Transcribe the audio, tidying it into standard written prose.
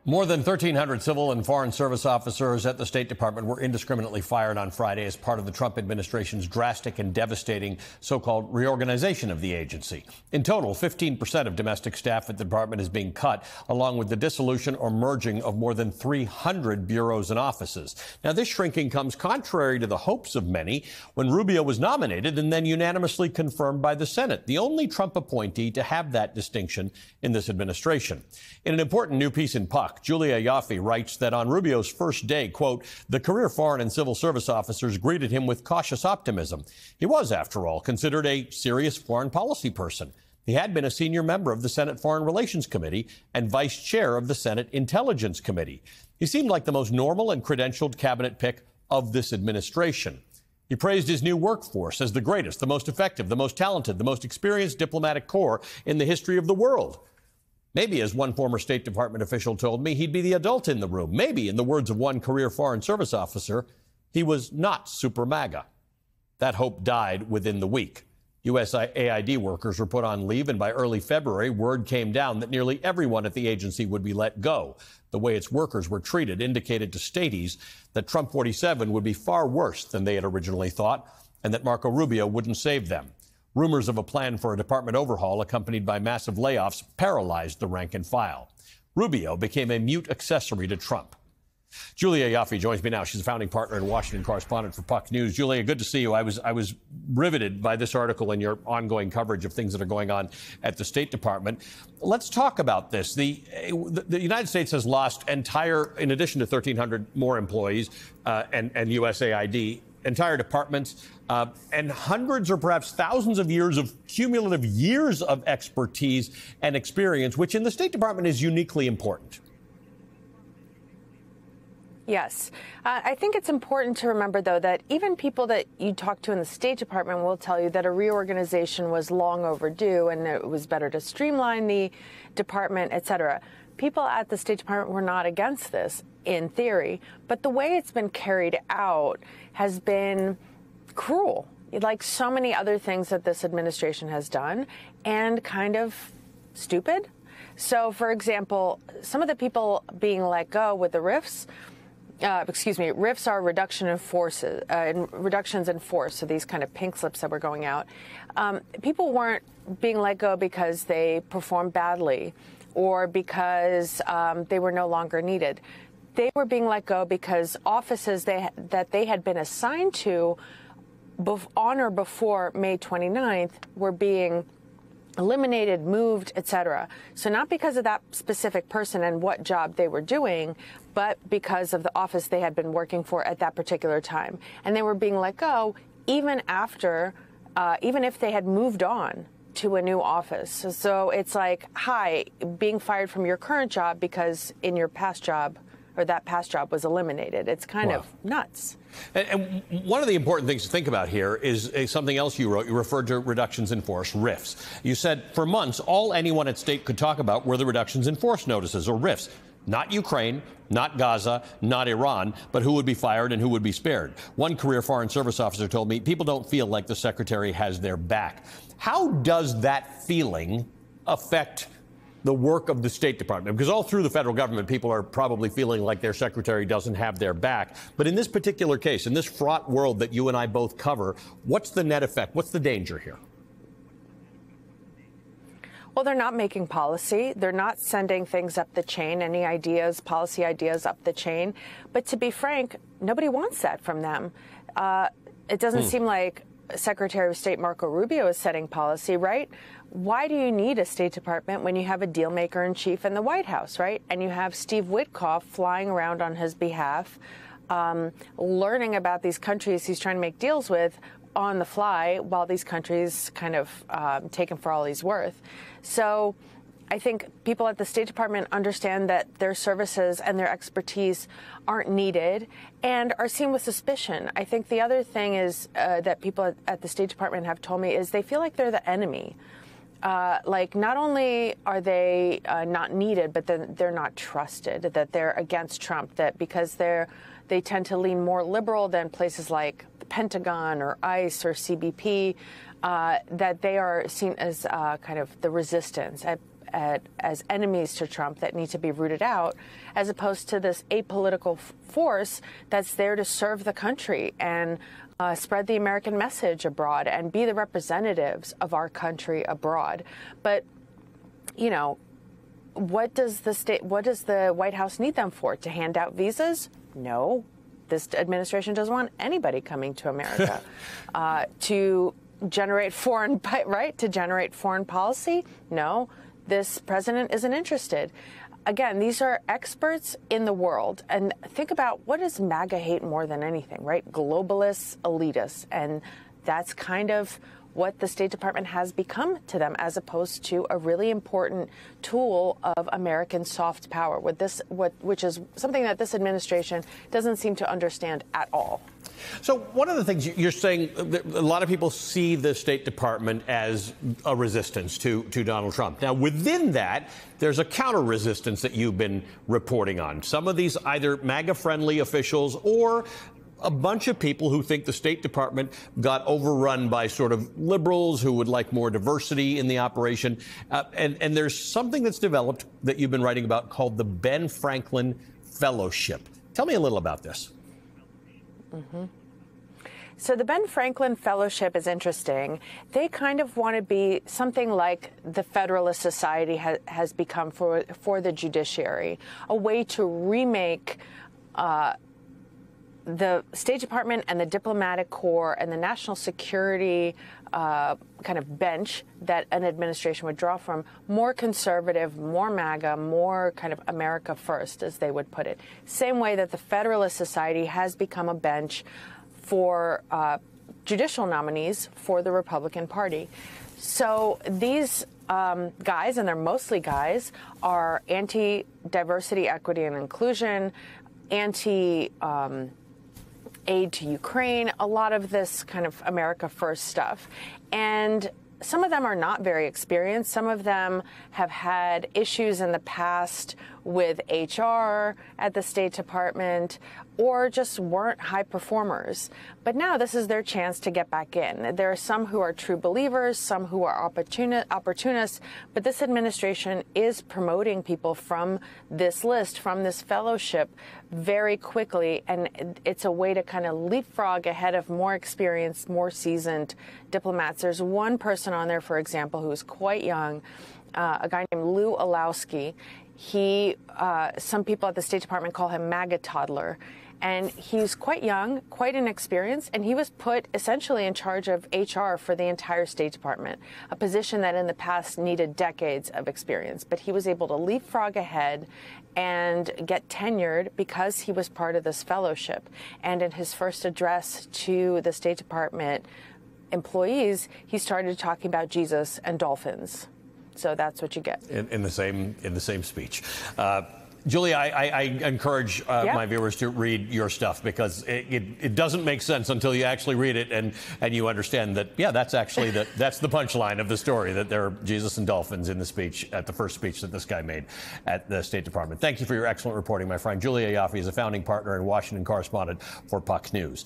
More than 1,300 civil and foreign service officers at the State Department were indiscriminately fired on Friday as part of the Trump administration's drastic and devastating so-called reorganization of the agency. In total, 15% of domestic staff at the department is being cut, along with the dissolution or merging of more than 300 bureaus and offices. Now, this shrinking comes contrary to the hopes of many when Rubio was nominated and then unanimously confirmed by the Senate, the only Trump appointee to have that distinction in this administration. In an important new piece in Puck, Julia Ioffe writes that on Rubio's first day, quote, the career foreign and civil service officers greeted him with cautious optimism. He was, after all, considered a serious foreign policy person. He had been a senior member of the Senate Foreign Relations Committee and vice chair of the Senate Intelligence Committee. He seemed like the most normal and credentialed cabinet pick of this administration. He praised his new workforce as the greatest, the most effective, the most talented, the most experienced diplomatic corps in the history of the world. Maybe, as one former State Department official told me, he'd be the adult in the room. Maybe, in the words of one career Foreign Service officer, he was not super MAGA. That hope died within the week. USAID workers were put on leave, and by early February, word came down that nearly everyone at the agency would be let go. The way its workers were treated indicated to Staties that Trump 47 would be far worse than they had originally thought, and that Marco Rubio wouldn't save them. Rumors of a plan for a department overhaul accompanied by massive layoffs paralyzed the rank and file. Rubio became a mute accessory to Trump. Julia Ioffe joins me now. She's a founding partner and Washington correspondent for Puck News. Julia, good to see you. I was riveted by this article and your ongoing coverage of things that are going on at the State Department. Let's talk about this. The United States has lost in addition to 1,300 more employees and USAID, entire departments, and hundreds or perhaps thousands of years of cumulative years of expertise and experience, which in the State Department is uniquely important. Yes. I think it's important to remember, though, that even people that you talk to in the State Department will tell you that a reorganization was long overdue and it was better to streamline the department, et cetera. People at the State Department were not against this in theory, but the way it's been carried out has been cruel, like so many other things that this administration has done, and kind of stupid. So, for example, some of the people being let go with the RIFs, RIFs are reductions in force, so these kind of pink slips that were going out. People weren't being let go because they performed badly or because they were no longer needed. They were being let go because offices that they had been assigned to on or before May 29th were being eliminated, moved, etc. So not because of that specific person and what job they were doing, but because of the office they had been working for at that particular time. And they were being let go even if they had moved on to a new office. So it's like, hi, being fired from your current job because in your past job or that past job was eliminated. It's kind of nuts. And one of the important things to think about here is something else you wrote. You referred to reductions in force, RIFs. You said for months, all anyone at State could talk about were the reductions in force notices, or RIFs. Not Ukraine, not Gaza, not Iran, but who would be fired and who would be spared. One career Foreign Service officer told me people don't feel like the secretary has their back. How does that feeling affect the work of the State Department? Because all through the federal government, people are probably feeling like their secretary doesn't have their back. But in this particular case, in this fraught world that you and I both cover, what's the net effect? What's the danger here? Well, they're not making policy. They're not sending things up the chain, any ideas, policy ideas up the chain. But to be frank, nobody wants that from them. It doesn't seem like Secretary of State Marco Rubio is setting policy, right? Why do you need a State Department when you have a deal maker in chief in the White House, right? And you have Steve Witkoff flying around on his behalf, learning about these countries he's trying to make deals with on the fly while these countries kind of take him for all he's worth. So I think people at the State Department understand that their services and their expertise aren't needed and are seen with suspicion. I think the other thing is that people at the State Department have told me is they feel like they're the enemy. Like, not only are they not needed, but then they're not trusted, that they're against Trump, that because they tend to lean more liberal than places like the Pentagon or ICE or CBP, that they are seen as kind of the resistance. as enemies to Trump that need to be rooted out, as opposed to this apolitical force that's there to serve the country and spread the American message abroad and be the representatives of our country abroad. But, you know, what does the White House need them for? To hand out visas? No. This administration doesn't want anybody coming to America. To generate foreign policy? No. This president isn't interested. Again, these are experts in the world. And think about, what does MAGA hate more than anything, right? Globalists, elitists. And that's kind of what the State Department has become to them, as opposed to a really important tool of American soft power, which is something that this administration doesn't seem to understand at all. So one of the things you're saying, a lot of people see the State Department as a resistance to Donald Trump. Now, within that, there's a counter-resistance that you've been reporting on. Some of these either MAGA-friendly officials or a bunch of people who think the State Department got overrun by sort of liberals who would like more diversity in the operation. And there's something that's developed that you've been writing about called the Ben Franklin Fellowship. Tell me a little about this. Mm-hmm. So the Ben Franklin Fellowship is interesting. They kind of want to be something like the Federalist Society has become for the judiciary, a way to remake the State Department and the diplomatic corps and the national security kind of bench that an administration would draw from, more conservative, more MAGA, more kind of America first, as they would put it. Same way that the Federalist Society has become a bench for judicial nominees for the Republican Party. So these guys, and they're mostly guys, are anti-diversity, equity, and inclusion, aid to Ukraine, a lot of this kind of America first stuff. And some of them are not very experienced. Some of them have had issues in the past with HR at the State Department, or just weren't high performers. But now this is their chance to get back in. There are some who are true believers, some who are opportunists, but this administration is promoting people from this list, from this fellowship, very quickly, and it's a way to kind of leapfrog ahead of more experienced, more seasoned diplomats. There's one person on there, for example, who's quite young, a guy named Lou Olowski. Some people at the State Department call him MAGA toddler. And he's quite young, quite inexperienced, and he was put essentially in charge of HR for the entire State Department, a position that in the past needed decades of experience. But he was able to leapfrog ahead and get tenured because he was part of this fellowship. And in his first address to the State Department employees, he started talking about Jesus and dolphins. So that's what you get in the same speech. Julia, I encourage my viewers to read your stuff, because it doesn't make sense until you actually read it and you understand that, yeah, that's actually that's the punchline of the story, that there are Jesus and dolphins in the speech, at the first speech that this guy made at the State Department. Thank you for your excellent reporting, my friend. Julia Ioffe is a founding partner and Washington correspondent for Puck News.